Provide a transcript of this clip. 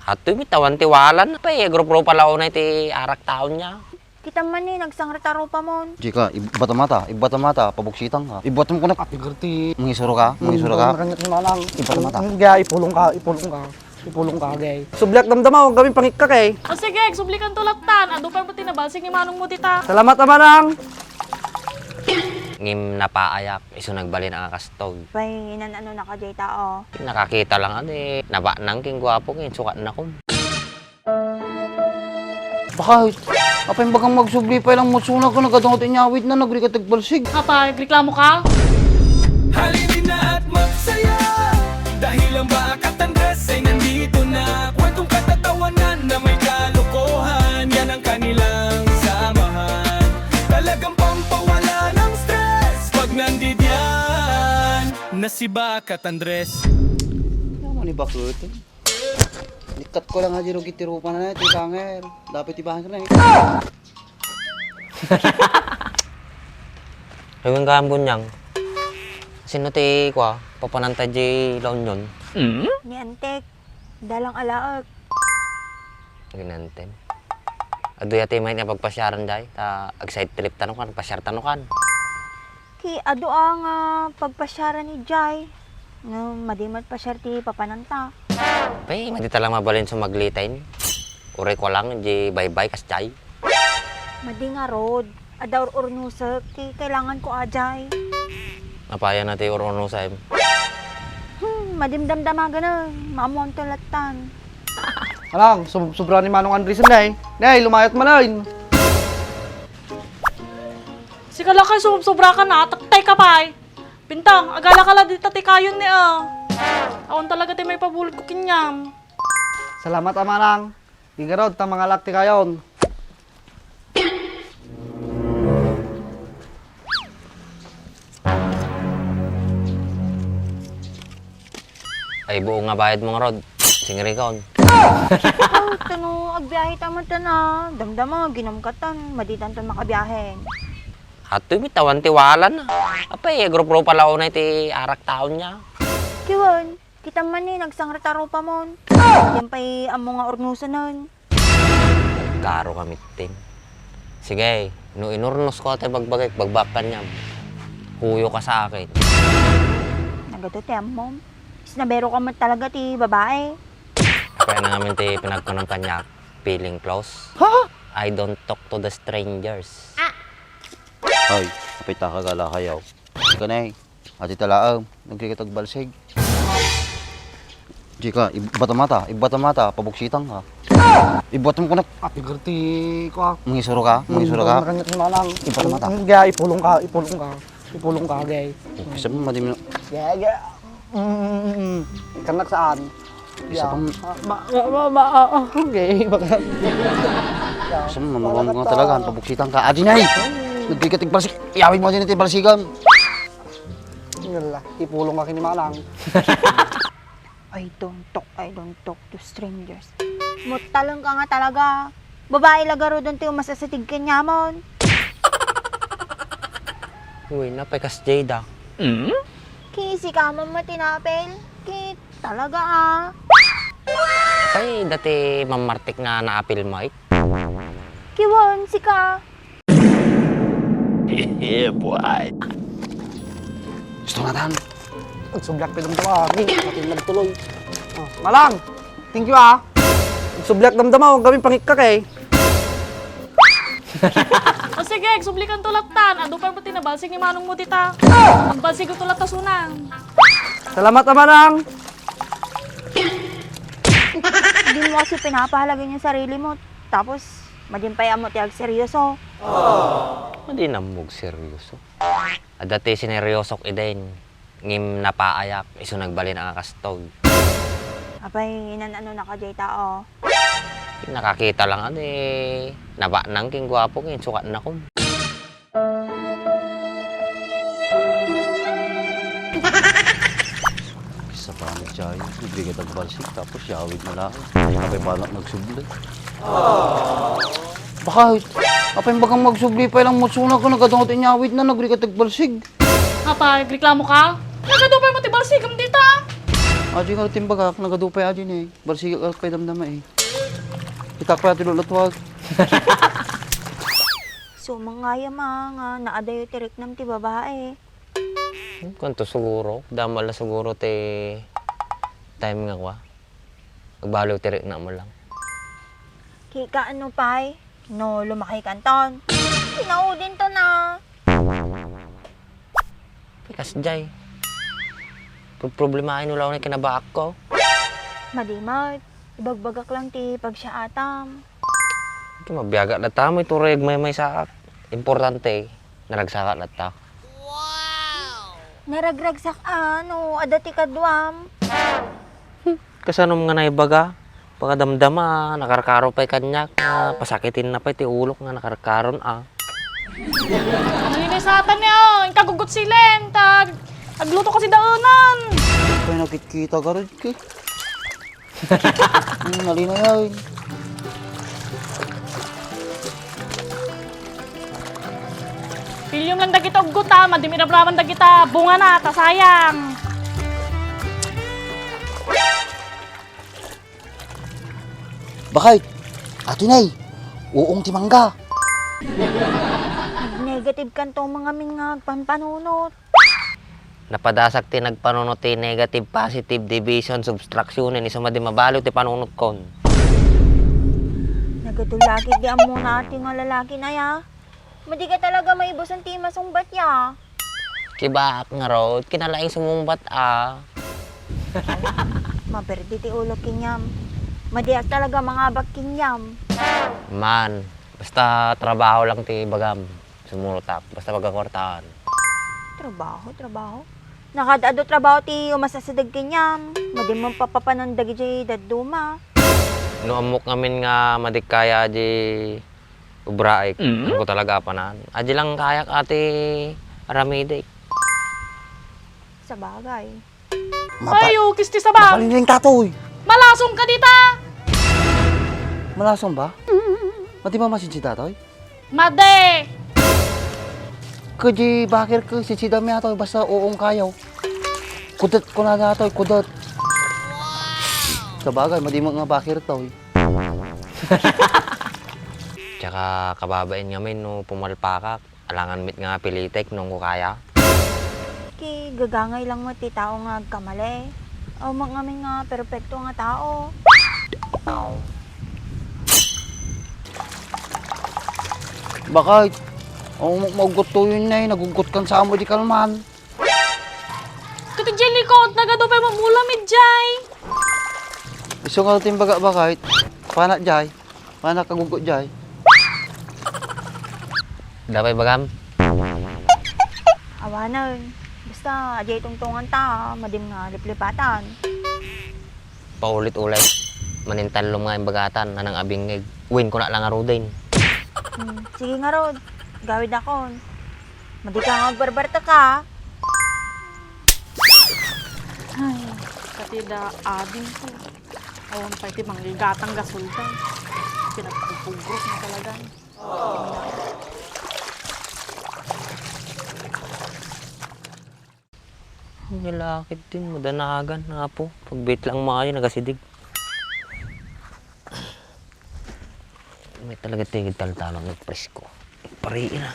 Hatoy mi tawan tiwalan pa grupo pala unay ti arak taon niya. Kita man ni nagsangrata pa mon. Jika, ibat mata, pabuksitan ka. Ibat mo ko na. Pigurti. Mangisuro ka, Kanya malang. Ibat mata. Gaya, ipulong ka, gay. Sublak damdama, huwag kami pangikak eh. O sige, sublikan tulatan. Ado pa mo tinabalsig ni Manong mo tita. Salamat naman lang. Ngim napaayak, iso nagbali na akastog. Pay nanano na ka jay tao. Nakakita lang naba nang king gwapo ngayon, sukat na ko. Bakit? Apay bagang magsubli pa lang musuna ko nagadungot inyawit na nagri ka tagbalsig. Kapag reklamo ka? Halinin na at magsaya dahil ang Bakat Andres ay nandito na. Kwentong katatawanan na may kalokohan, yan ang kanilang samahan. Talagang pampawala ng stress pag nandidyan na si Bakat Andres. Ano ni bakit? Nikat ko lang nga jiro gitirupa na ito, banger. Dapat ibahan ka na eh. Ayun ka ang bunyang. Sino ti kwa? Papanantay di laon yun. Ni antek. Dalang alaag. Ginantem. Ado yati may na pagpasyaran day. Ta agside trip tanukan, pasyar tanukan. Ki ado ang pagpasyara ni Jai. No, madimat pa siya ti papananta. Pay, madita lang mabalin sa maglitay ni. Ure ko lang, di bye-bye kas chay. Madi nga rod. Adaur urnusak. Ki kailangan ko ajay. Napaya natin uruno sa em. Madimdamdama na. Maamuan tulatan. Alang, sobra ni Manong Andres na eh. Nay, lumayat malain. Sigala ka, sobra ka na. Taktay ka pa eh. Bintang, agala ka lang dito tikayon ni Awan talaga tayo may pabulot ko kinyam. Salamat ama lang. Di ka rod, mga lakti kayon. Ay buo nga bayad mong rod. Singrikon. Tano, agbiyahe tamo na. Damdama, ginamkatan. Maditan to makabiyahen. Hatoy mi tawan tiwalan na. Apay grupo pala unay ti arak taon niya. Kiwan, kita man ni nagsangrata pa mon. Yan pa'y amo nga ornusa nun. Karo kami tin. Sige, no inurnos ko ate bagbagay bagbakan niya. Huyo ka sa akin. Nagato temom. Sinabero ka man talaga ti babae. Kaya na namin ti pinagkunan pa niya. Feeling close. I don't talk to the strangers. Ay, apay takagala kayaw. Ika na eh. Ati talaang, nagri ka tagbalsig. Jika, ibat mata, pabuksitan ka. Ibat mo ko na. Pigurti ko. Mangisuro ka, Kanya malang. Ibat mata. Gaya, ipulong ka, gay. Isa mo, madami na. Gaya. Kanak saan? Isa pang, Okay, baka. isa mo, mamawang ko nga talaga, pabuksitan ka. Adi na eh. Nagri ka tagbalsig. Iyawin mo din iti balsigan. Yala, ipulong ka kinimalang. I don't talk to strangers. Mutalang ka nga talaga. Babae lagaro doon tayo masasatig ka niya mon. Uy, napay kas Jada. Kisi ka man matinapel. Ki talaga Apay dati mamartik nga naapil mo Kiwan, si ka. Gusto nga tan. Nagsublak pa damdama, matin nagtuloy. Malang, thank you ah. Nagsublak damdama, huwag kami pangikak eh. O sige, sublikan tulatan. Ado pa mo tinabalsig ni Manong mo tita. Magbalsig ko tulat tasunan. Salamat naman lang. Hindi mo kasi pinapahalaga yung sarili mo. Tapos, madimpay amo tiyag seryoso. Hindi namog seryoso. Dati sineryosok iden. Ngim napaayak, iso nagbalin ang akastog. Apay, nanano na ka jay tao. Nakakita lang naba nang king gwapo ngayon, sukat na ko. Isa pa kami Jai, nagri ka tagbalsig, tapos yawid na lang. Apay balak magsubli. Bakit? Apay bagang magsubli pa lang musuna ko nagadungot inyawit na nagri ka tagbalsig. Kapag reklamo ka? Nagado pa mo tibalsig mo tita. Aji nga timbagak, nagadupay aji ni. Barsiga ka pay damdama eh. Kita pa ati lulatwag. So, mga nga, naadayo tirik nam ti babae. Kanto siguro, damal na siguro te time nga kwa. Nagbalo tirik na mo lang. Kika ano pay? No, lumaki kanton. Pinaudin to na. Pikas jay. Problemahin nula ako na kinabaak ko. Madimot, ibagbagak lang ti pag siya atam. Ito mabiyaga na ta, may tureg may saak. Importante, naragsakat na ta. Naragragsak ano, adati kadwam. Kasanom nga naibaga, pagkadamdama, nakarkaro pa'y kanyak, pasakitin na pa'y ti ulok nga nakarkaron Nanisatan niya, yung kagugot silen, agluto kasi daanan. Kaya nakikita ka rin ka. Mali na yan. Pilyom lang dagita ugot ha, madimirabraman dagita, bunga na, tasayang. Bakit? Ati nay, uong timangga. Negative kanto mga mingag panpanunot. Napadasak ti nagpanunot ti negative positive division subtraction ni sumadi mabalo ti panunot kon. Nagatulaki di amo natin nga lalaki na ya. Madi ka talaga maibos ang ti masungbat ya. Kibaak nga rod, kinalaing sumumbat Maperdi ti ulo kinyam. Madiak talaga mga bak kinyam. Man, basta trabaho lang ti bagam. Sumurutak, basta magkakwartaan. Trabaho. Nakadado trabaho ti umasasadag kinyam. Madi mo papapanandag di daduma. Noamok ngamin nga madikaya di ubraik. Ano ko talaga panan. Aji lang kayak ati aramidik. Sa bagay. Ayo, kisti sa ba? Mapaliling tatoy. Malasong ka dita! Malasong ba? Mati ba masin si tatoy? Made! Kaji bakir ka si dami atoy basta uong kayaw. Kudot ko na natoy, kudot. Sa bagay, madi mo nga bakir toy. Tsaka kababain ngamin no pumalpakak. Alangan mit nga pilitek nung ko kaya. Ki gagangay lang mo ti tao nga kamali. O mga amin nga perpekto nga tao. Bakit? O maugot to yun na nagugot kan sa amo di kalman. Kati Jellicot, nagadupay mo mulamid, Jay! Iso nga timbaga bakit? Panak jay? Panak kagugot jay? Dapay bagam. Awanan. Basta ajay tungtungan ta, madim nga liplipatan. Paulit-ulit. Manintalom nga yung bagatan na nang abingig. Win ko na lang aro din. Sige nga Rod, gawid ako. Madi ka nga agbarbarta ka. Ay, katida ading ko. Awan pa iti manggigatang gasultan. Pinagpupugros na talaga. Nilakit din, madanagan nga po. Pagbait lang maayo, nagasidig. May talaga tigil taltalang ng presko. Pariin na.